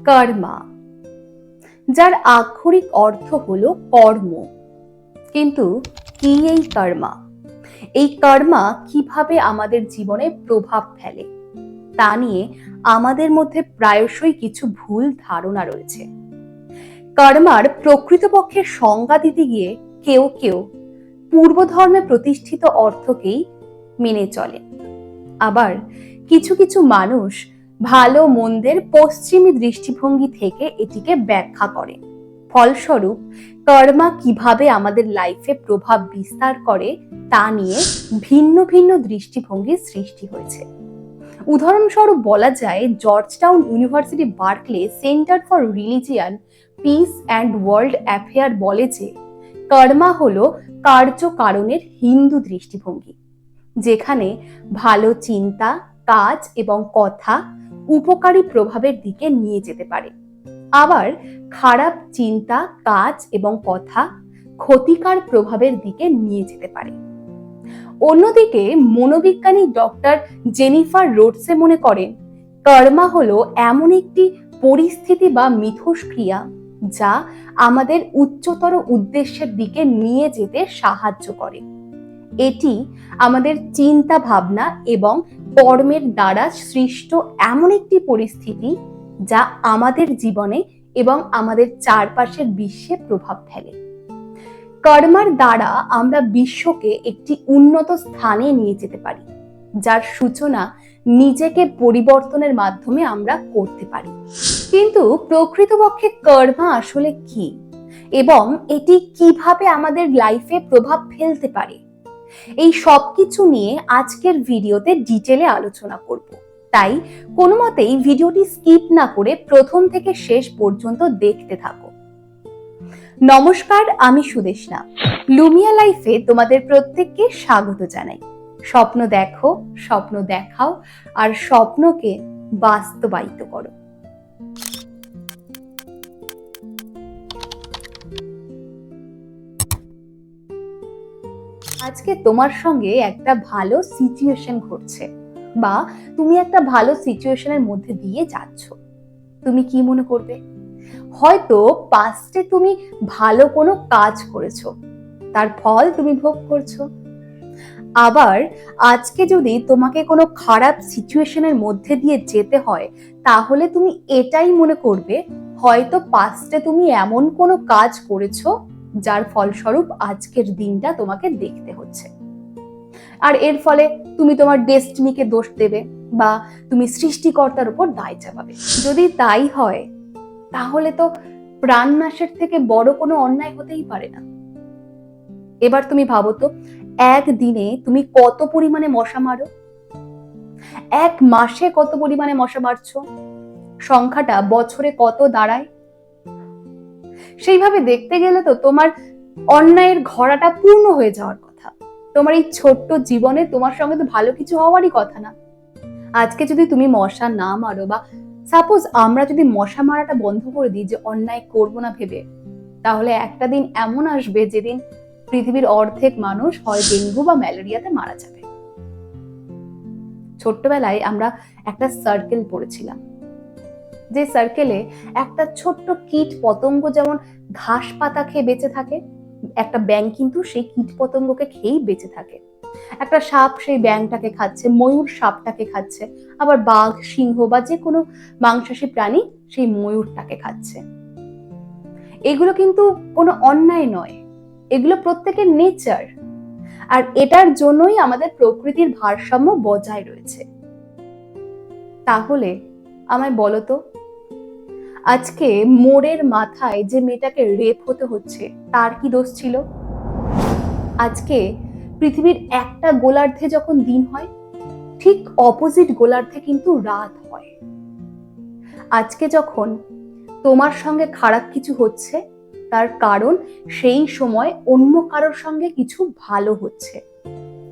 কর্মা, যার আক্ষরিক অর্থ হলো কর্ম। কিন্তু কি এই কর্মা? এই কর্মা কিভাবে আমাদের জীবনে প্রভাব ফেলে তা নিয়ে আমাদের মধ্যে প্রায়শই কিছু ভুল ধারণা রয়েছে। কর্মার প্রকৃতপক্ষে সংজ্ঞা দিতে গিয়ে কেউ কেউ পূর্ব ধর্মে প্রতিষ্ঠিত অর্থকেই মেনে চলে, আবার কিছু কিছু মানুষ ভালো মন্দের পশ্চিমী দৃষ্টিভঙ্গি থেকে এটিকে ব্যাখ্যা করে। ফলস্বরূপ কর্মা কিভাবে আমাদের লাইফে প্রভাব বিস্তার করে তা নিয়ে ভিন্ন ভিন্ন দৃষ্টিভঙ্গির সৃষ্টি হয়েছে। উদাহরণস্বরূপ বলা যায়, Georgetown university Berkeley centre for religion piece and world affair বলে যে কর্মা হলো কার্যকারণের হিন্দু দৃষ্টিভঙ্গি, যেখানে ভালো চিন্তা, কাজ এবং কথা উপকারী প্রভাবের দিকে নিয়ে যেতে পারে, আবার খারাপ চিন্তা, কাজ এবং কথা ক্ষতিকর প্রভাবের দিকে নিয়ে যেতে পারে। অন্যদিকে মনোবিজ্ঞানী ডক্টর জেনিফার রোডসে মনে করেন কর্মা হলো এমন একটি পরিস্থিতি বা মিথস্ক্রিয়া যা আমাদের উচ্চতর উদ্দেশ্যের দিকে নিয়ে যেতে সাহায্য করে। এটি আমাদের চিন্তা ভাবনা এবং কর্মের দ্বারা সৃষ্ট এমন একটি পরিস্থিতি যা আমাদের জীবনে এবং আমাদের চারপাশের বিশ্বে প্রভাব ফেলে। কর্মার দ্বারা আমরা বিশ্বকে একটি উন্নত স্থানে নিয়ে যেতে পারি, যার সূচনা নিজেকে পরিবর্তনের মাধ্যমে আমরা করতে পারি। কিন্তু প্রকৃতপক্ষে কর্মা আসলে কি এবং এটি কিভাবে আমাদের লাইফে প্রভাব ফেলতে পারে, এই সবকিছু নিয়ে আজকের ভিডিওতে ডিটেলে আলোচনা করব। তাই কোনো মতেই ভিডিওটি স্কিপ না করে প্রথম থেকে শেষ পর্যন্ত দেখতে থাকো। নমস্কার, আমি সুদেশনা। লুমিয়া লাইফে তোমাদের প্রত্যেককে স্বাগত জানাই। স্বপ্ন দেখো, স্বপ্ন দেখাও, আর স্বপ্নকে বাস্তবায়িত করো। আজকে তোমার সঙ্গে একটা ভালো সিচুয়েশন ঘটছে বা তুমি একটা ভালো সিচুয়েশনের মধ্যে দিয়ে যাচ্ছ। তুমি কি মনে করবে? হয়তো পাস্টে তুমি ভালো কোনো কাজ করেছো, তার ফল তুমি ভোগ করছো। আবার আজকে যদি তোমাকে কোনো খারাপ সিচুয়েশনের মধ্যে দিয়ে যেতে হয়, তাহলে তুমি এটাই মনে করবে হয়তো পাস্টে তুমি এমন কোনো কাজ করেছো যার ফলস্বরূপ আজকের দিনটা তোমাকে দেখতে হচ্ছে। আর এর ফলে তুমি তোমার ডেস্টিনিকে দোষ দেবে বা তুমি সৃষ্টিকর্তার উপর দায় চাপাবে। যদি তাই হয়, তাহলে তো প্রাণনাশের থেকে বড় কোনো অন্যায় হতেই পারে না। এবার তুমি ভাবো তো, একদিনে তুমি কত পরিমাণে মশা মারো? এক মাসে কত পরিমাণে মশা মারছো? সংখ্যাটা বছরে কত দাঁড়ায়? সেইভাবে দেখতে গেলে তো তোমার অন্যায়ের ঘোড়াটা পূর্ণ হয়ে যাওয়ার কথা। তোমার এই ছোট্ট জীবনে তোমার সঙ্গে তো ভালো কিছু হওয়ারই কথা না। আজকে যদি তুমি মশা না মারো, বা সাপোজ আমরা যদি মশা মারাটা বন্ধ করে দিই, যে অন্যায় করবো না ভেবে, তাহলে একটা দিন এমন আসবে যেদিন পৃথিবীর অর্ধেক মানুষ হয় ডেঙ্গু বা ম্যালেরিয়াতে মারা যাবে। ছোট্টবেলায় আমরা একটা সার্কেল পড়েছিলাম, যে সার্কেলে একটা ছোট্ট কীট পতঙ্গ যেমন ঘাস পাতা খেয়ে বেঁচে থাকে, একটা ব্যাঙ কিন্তু সেই কীট পতঙ্গকে খেয়েই বেঁচে থাকে। একটা সাপ সেই ব্যাঙটাকে খাচ্ছে, ময়ূর সাপটাকে খাচ্ছে, আবার বাঘ, সিংহ বা যে কোনো মাংসাশী প্রাণী সেই ময়ূরটাকে খাচ্ছে। এগুলো কিন্তু কোনো অন্যায় নয়, এগুলো প্রত্যেকের নেচার। আর এটার জন্যই আমাদের প্রকৃতির ভারসাম্য বজায় রয়েছে। তাহলে আমায় বলো তো, আজকে মোড়ের মাথায় যে মেয়েটাকে রেপ হতে হচ্ছে, তার কি দোষ ছিল? আজকে পৃথিবীর একটা গোলার্ধে যখন দিন হয়, ঠিক অপোজিট গোলার্ধে কিন্তু রাত হয়। আজকে যখন তোমার সঙ্গে খারাপ কিছু হচ্ছে, তার কারণ সেই সময় অন্য কারোর সঙ্গে কিছু ভালো হচ্ছে।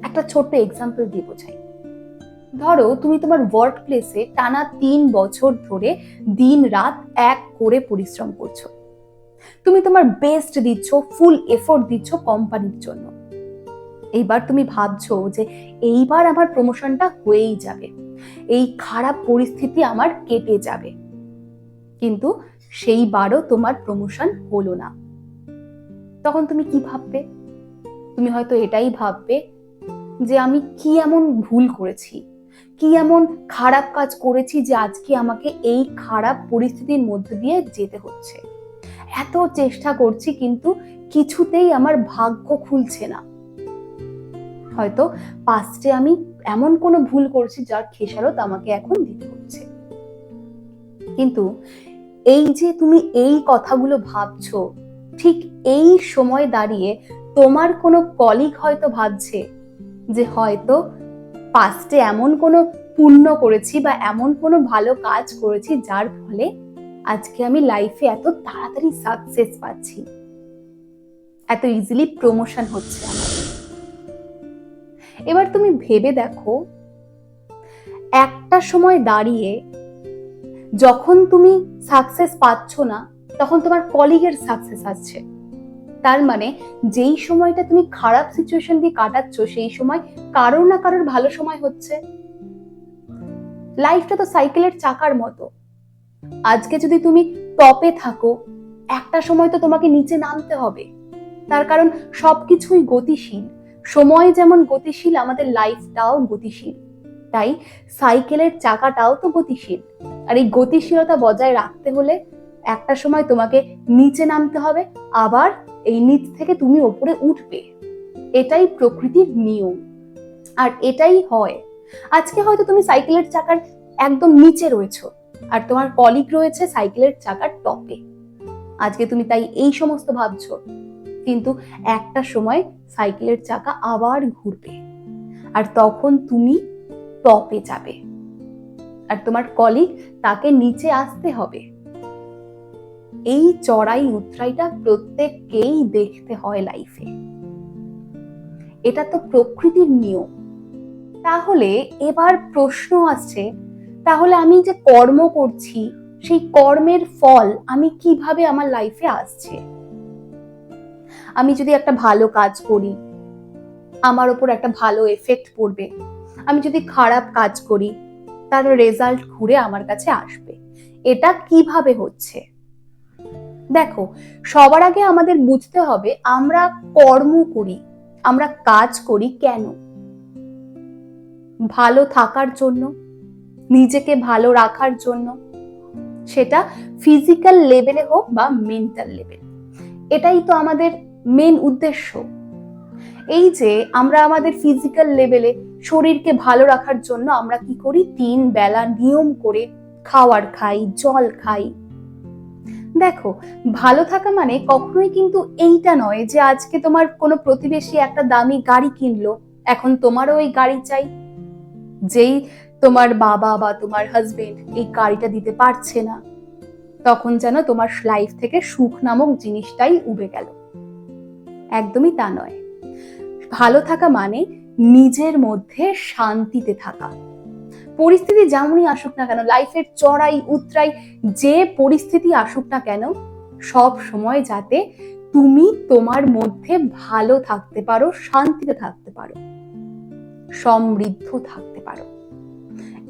একটা ছোট্ট এক্সাম্পল দিয়ে বোঝাই। ধরো তুমি তোমার ওয়ার্ক প্লেসে টানা 3 বছর ধরে দিন রাত এক করে পরিশ্রম করছো। তুমি তোমার বেস্ট দিচ্ছ, ফুল এফোর্ট দিচ্ছ কোম্পানির জন্য। এইবার তুমি ভাবছো যে এইবার আমার প্রমোশনটা হয়েই যাবে, এই খারাপ পরিস্থিতি আমার কেটে যাবে। কিন্তু সেইবারও তোমার প্রমোশন হলো না, তখন তুমি কি ভাববে? তুমি হয়তো এটাই ভাববে যে আমি কি এমন ভুল করেছি, কি এমন খারাপ কাজ করেছি যে আজকে আমাকে এই খারাপ পরিস্থিতির মধ্যে দিয়ে যেতে হচ্ছে। এত চেষ্টা করছি কিন্তু কিছুতেই আমার ভাগ্য খুলছে না। হয়তো পাস্টে আমি এমন কোনো ভুল করেছি যার খেসারত আমাকে এখন দিতে হচ্ছে। কিন্তু এই যে তুমি এই কথাগুলো ভাবছো, ঠিক এই সময় দাঁড়িয়ে তোমার কোনো কলিগ হয়তো ভাবছে যে হয়তো পাস্টে এমন কোনো পুণ্য করেছি বা এমন কোনো ভালো কাজ করেছি যার ফলে আজকে আমি লাইফে এত তাড়াতাড়ি সাকসেস পাচ্ছি, এত ইজিলি প্রমোশন হচ্ছে আমার। এবার তুমি ভেবে দেখো, একটা সময় দাঁড়িয়ে যখন তুমি সাকসেস পাচ্ছ না তখন তোমার কলিগের সাকসেস আসছে। তার মানে যেই সময়টা তুমি খারাপ সিচুয়েশন দিয়ে কাটাচ্ছ সেই সময় কারোর না কারোর ভালো সময় হচ্ছে। লাইফটা তো সাইকেলের চাকার মতো। আজকে যদি তুমি টপে থাকো, একটা সময় তো তোমাকে নিচে নামতে হবে। তার কারণ সবকিছুই গতিশীল। সময় যেমন গতিশীল, আমাদের লাইফটাও গতিশীল। তাই সাইকেলের চাকাটাও তো গতিশীল। আর এই গতিশীলতা বজায় রাখতে হলে একটা সময় তোমাকে নিচে নামতে হবে, আবার এই নিচ থেকে তুমি ওপরে উঠবে। এটাই প্রকৃতির নিয়ম, আর এটাই হয়। আজকে হয়তো তুমি সাইকেলের চাকার একদম নিচে রয়েছো আর তোমার কলিগ রয়েছে সাইকেলের চাকার টপে। আজকে তুমি তাই এই সমস্ত ভাবছো, কিন্তু একটা সময় সাইকেলের চাকা আবার ঘুরবে আর তখন তুমি টপে যাবে আর তোমার কলিগ তাকে নিচে আসতে হবে। এই চড়াই উতরাইটা প্রত্যেককেই দেখতে হয় লাইফে। এটা তো প্রকৃতির নিয়ম। তাহলে এবার প্রশ্ন আসছে, তাহলে আমি যে কর্ম করছি সেই কর্মের ফল আমি কিভাবে আমার লাইফে আসছে? আমি যদি একটা ভালো কাজ করি আমার উপর একটা ভালো এফেক্ট পড়বে, আমি যদি খারাপ কাজ করি তার রেজাল্ট ঘুরে আমার কাছে আসবে। এটা কিভাবে হচ্ছে? দেখো, সবার আগে আমাদের বুঝতে হবে আমরা কর্ম করি, আমরা কাজ করি কেন? ভালো থাকার জন্য, নিজেকে ভালো রাখার জন্য, সেটা ফিজিক্যাল লেভেলে হোক বা মেন্টাল লেভেল। এটাই তো আমাদের মেন উদ্দেশ্য। এই যে আমরা আমাদের ফিজিক্যাল লেভেলে শরীরকে ভালো রাখার জন্য আমরা কি করি, 3 বেলা নিয়ম করে খাবার খাই, জল খাই। দেখো, ভালো থাকা মানে কখনোই কিন্তু এইটা নয় যে আজকে তোমার কোনো প্রতিবেশী একটা দামি গাড়ি কিনলো, এখন তোমারও ওই গাড়ি চাই। যেই তোমার বাবা বা তোমার হাজবেন্ড এই গাড়িটা দিতে পারছে না, তখন যেন তোমার লাইফ থেকে সুখ নামক জিনিসটাই উবে গেল। একদমই তা নয়। ভালো থাকা মানে নিজের মধ্যে শান্তিতে থাকা। পরিস্থিতি যেমনই আসুক না কেন, লাইফের চড়াই উতরাই যে পরিস্থিতি আসুক না কেন, সব সময় যাতে তুমি তোমার মধ্যে ভালো থাকতে পারো, শান্তিতে থাকতে পারো, সমৃদ্ধ থাকতে পারো।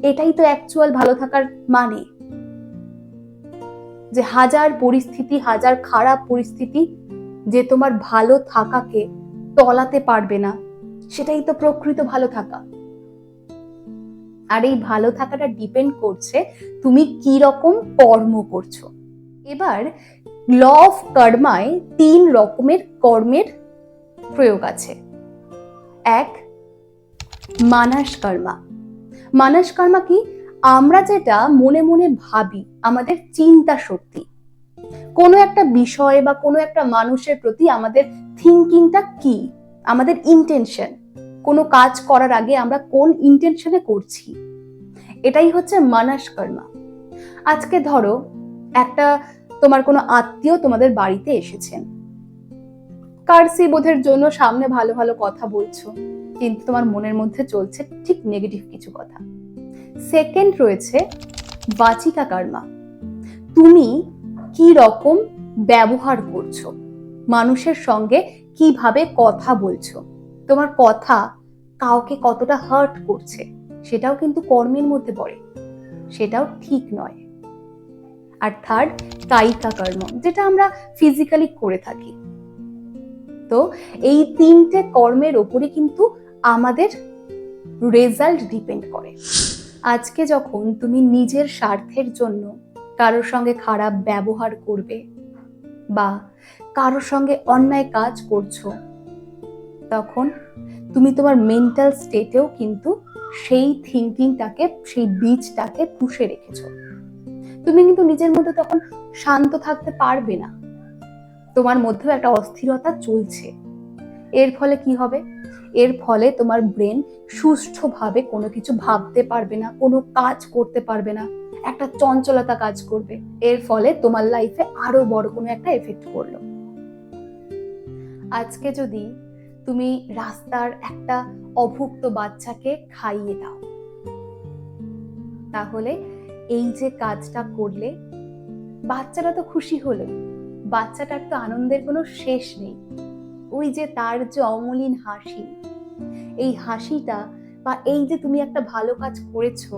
এটাই তো অ্যাকচুয়াল ভালো থাকার মানে। যে হাজার পরিস্থিতি, হাজার খারাপ পরিস্থিতি যে তোমার ভালো থাকাকে তলাতে পারবে না, সেটাই তো প্রকৃত ভালো থাকা। আর এই ভালো থাকাটা ডিপেন্ড করছে তুমি কি রকম কর্ম করছো। এবার ল অফ কর্মায় 3 রকমের কর্মের প্রয়োগ আছে। 1, মানস কর্মা। মানস কর্মা কি? আমরা যেটা মনে মনে ভাবি, আমাদের চিন্তা শক্তি, কোনো একটা বিষয় বা কোনো একটা মানুষের প্রতি আমাদের থিঙ্কিংটা কি, আমাদের ইন্টেনশন, কোনো কাজ করার আগে আমরা কোন ইন্টেনশনে করছি, এটাই হচ্ছে মানস কর্মা। আজকে ধরো একটা তোমার কোনো আত্মীয় তোমাদের বাড়িতে এসেছেন, কার্সি বোধের জন্য সামনে ভালো ভালো কথা বলছো, কিন্তু তোমার মনের মধ্যে চলছে ঠিক নেগেটিভ কিছু কথা। সেকেন্ড রয়েছে বাচিকা কর্মা। তুমি কি রকম ব্যবহার করছো, মানুষের সঙ্গে কিভাবে কথা বলছো, তোমার কথা কাউকে কতটা হার্ট করছে, সেটাও কিন্তু কর্মের মধ্যে পড়ে, সেটাও ঠিক নয়। আর থার্ড কায়িকা কর্ম, যেটা আমরা ফিজিক্যালি করে থাকি। তো এই তিনটে কর্মের ওপরে কিন্তু আমাদের রেজাল্ট ডিপেন্ড করে। আজকে যখন তুমি নিজের স্বার্থের জন্য কারোর সঙ্গে খারাপ ব্যবহার করবে বা কারোর সঙ্গে অন্যায় কাজ করছো, তখন তুমি তোমার মেন্টাল স্টেটেও কিন্তু সেই থিঙ্কিংটাকে, সেই বীজটাকে পুষে রেখেছো। তুমি কিন্তু নিজের মধ্যে তখন শান্ত থাকতে পারবে না, তোমার মধ্যেও একটা অস্থিরতা চলছে। এর ফলে কি হবে? এর ফলে তোমার ব্রেন সুষ্ঠুভাবে কোনো কিছু ভাবতে পারবে না, কোনো কাজ করতে পারবে না, একটা চঞ্চলতা কাজ করবে। এর ফলে তোমার লাইফে আরো বড় কোনো একটা এফেক্ট পড়লো। আজকে যদি তুমি রাস্তার একটা অভুক্ত বাচ্চাকে খাইয়ে দাও, তাহলে এই যে কাজটা করলে বাচ্চাটা তো খুশি হলো, বাচ্চাটার তো আনন্দের কোনো শেষ নেই। ওই যে তার যে অমলিন হাসি, এই হাসিটা বা এই যে তুমি একটা ভালো কাজ করেছো,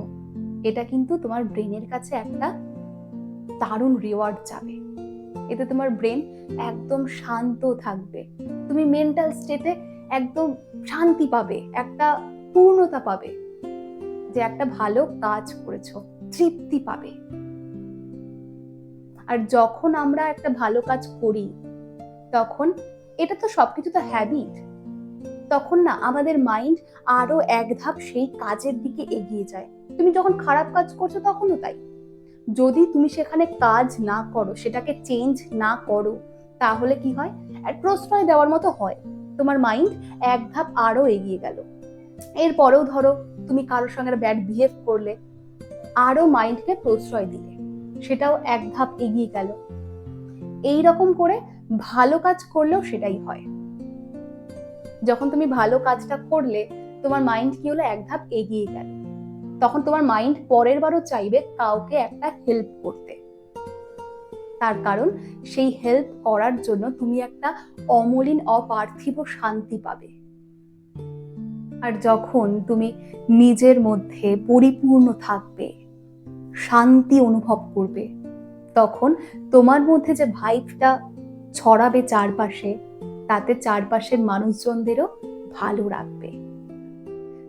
এটা কিন্তু তোমার ব্রেনের কাছে একটা দারুণ রিওয়ার্ড যাবে। এতে তোমার ব্রেন একদম শান্ত থাকবে, তুমি মেন্টাল স্টেটে একদম শান্তি পাবে, একটা পূর্ণতা পাবে যে একটা ভালো কাজ করেছো, তৃপ্তি পাবে। আর যখন আমরা একটা ভালো কাজ করি, তখন এটা তো সবকিছু তো হ্যাবিট, তখন না আমাদের মাইন্ড আরো এক ধাপ সেই কাজের দিকে এগিয়ে যায়। তুমি যখন খারাপ কাজ করছো তখনও তাই। যদি তুমি সেখানে কাজ না করো, সেটাকে চেঞ্জ না করো, তাহলে কি হয়? আর প্রশ্রয় দেওয়ার মতো হয়, তোমার মাইন্ড এক ধাপ আরো এগিয়ে গেল। এরপরেও ধরো তুমি কারোর সঙ্গে ব্যাড বিহেভ করলে, আরো মাইন্ডকে প্রশ্রয় দিলে, সেটাও এক ধাপ এগিয়ে গেল। এইরকম করে ভালো কাজ করলেও সেটাই হয়। যখন তুমি ভালো কাজটা করলে, তোমার মাইন্ড কি হলো? এক ধাপ এগিয়ে গেল। তখন তোমার মাইন্ড পরের বারও চাইবে কাউকে একটা হেল্প করতে, তার কারণ সেই হেল্প করার জন্য তুমি একটা অমলিন অপার্থিব শান্তি পাবে। আর যখন তুমি নিজের মধ্যে পরিপূর্ণ থাকবে, শান্তি অনুভব করবে, তখন তোমার মধ্যে যে ভাইবটা ছড়াবে চারপাশে, তাতে চারপাশের মানুষজনদেরও ভালো রাখবে।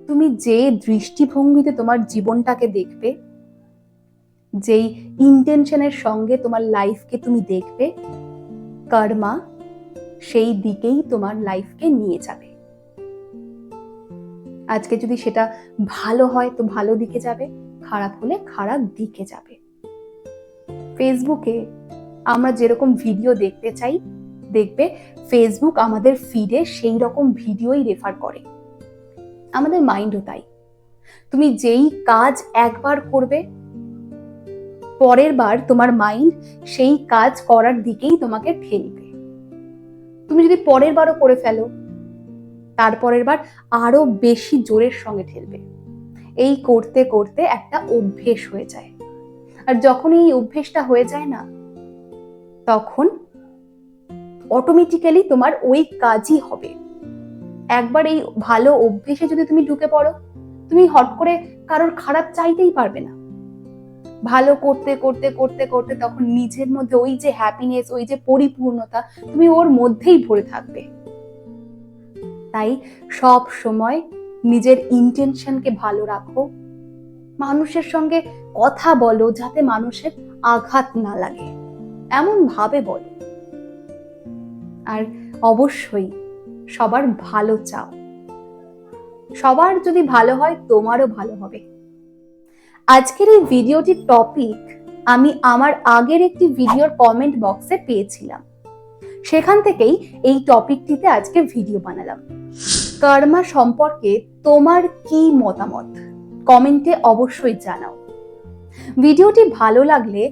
তুমি যে দৃষ্টিভঙ্গিতে তোমার জীবনটাকে দেখবে, যেই ইন্টেনশনের সঙ্গে তোমার লাইফকে তুমি দেখবে, কর্মা সেই দিকেই তোমার লাইফকে নিয়ে যাবে। আজকে যদি সেটা ভালো হয় তো ভালো দিকে যাবে, খারাপ হলে খারাপ দিকে যাবে। ফেসবুকে আমরা যেরকম ভিডিও দেখতে চাই, দেখবে ফেসবুক আমাদের ফিডে সেই রকম ভিডিওই রেফার করে। আমাদের মাইন্ডও তাই। তুমি যেই কাজ একবার করবে, পরের বার তোমার মাইন্ড সেই কাজ করার দিকেই তোমাকে ঠেলবে। তুমি যদি পরের বারও করে ফেলো, তারপরের বার আরো বেশি জোরের সঙ্গে ঠেলবে। এই করতে করতে একটা অভ্যেস হয়ে যায়। আর যখন এই অভ্যেসটা হয়ে যায় না, তখন অটোমেটিক্যালি তোমার ওই কাজই হবে। একবার এই ভালো অভ্যেসে যদি তুমি ঢুকে পড়ো, তুমি হট করে কারোর খারাপ চাইতেই পারবে না। ভালো করতে করতে করতে করতে তখন নিজের মধ্যে ওই যে হ্যাপিনেস, ওই যে পরিপূর্ণতা, তুমি ওর মধ্যেই ভরে থাকবে। তাই সব সময় নিজের ইন্টেনশনকে ভালো রাখো, মানুষের সঙ্গে কথা বলো যাতে মানুষের আঘাত না লাগে, এমন ভাবে বলো। আর অবশ্যই সবার ভালো চাও। সবার যদি ভালো হয়, তোমারও ভালো হবে। আজকের এই ভিডিওটির টপিক আমি আমার আগের একটি ভিডিওর কমেন্ট বক্সে পেয়েছিলাম, সেখান থেকেই এই টপিকটিতে আজকে ভিডিও বানালাম। কর্মা সম্পর্কে তোমার কি মতামত কমেন্টে অবশ্যই জানাও। ভিডিওটি ভালো লাগলে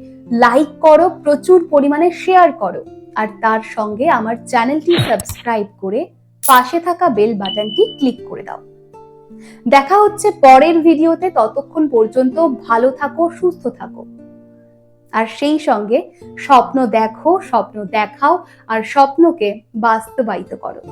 লাইক করো, প্রচুর পরিমাণে শেয়ার করো, আর তার সঙ্গে আমার চ্যানেলটি সাবস্ক্রাইব করে পাশে থাকা বেল বাটনটি ক্লিক করে দাও। দেখা হচ্ছে পরের ভিডিওতে। ততক্ষণ পর্যন্ত ভালো থাকো, সুস্থ থাকো, আর সেই সঙ্গে স্বপ্ন দেখো, স্বপ্ন দেখাও, আর স্বপ্নকে বাস্তবায়িত করো।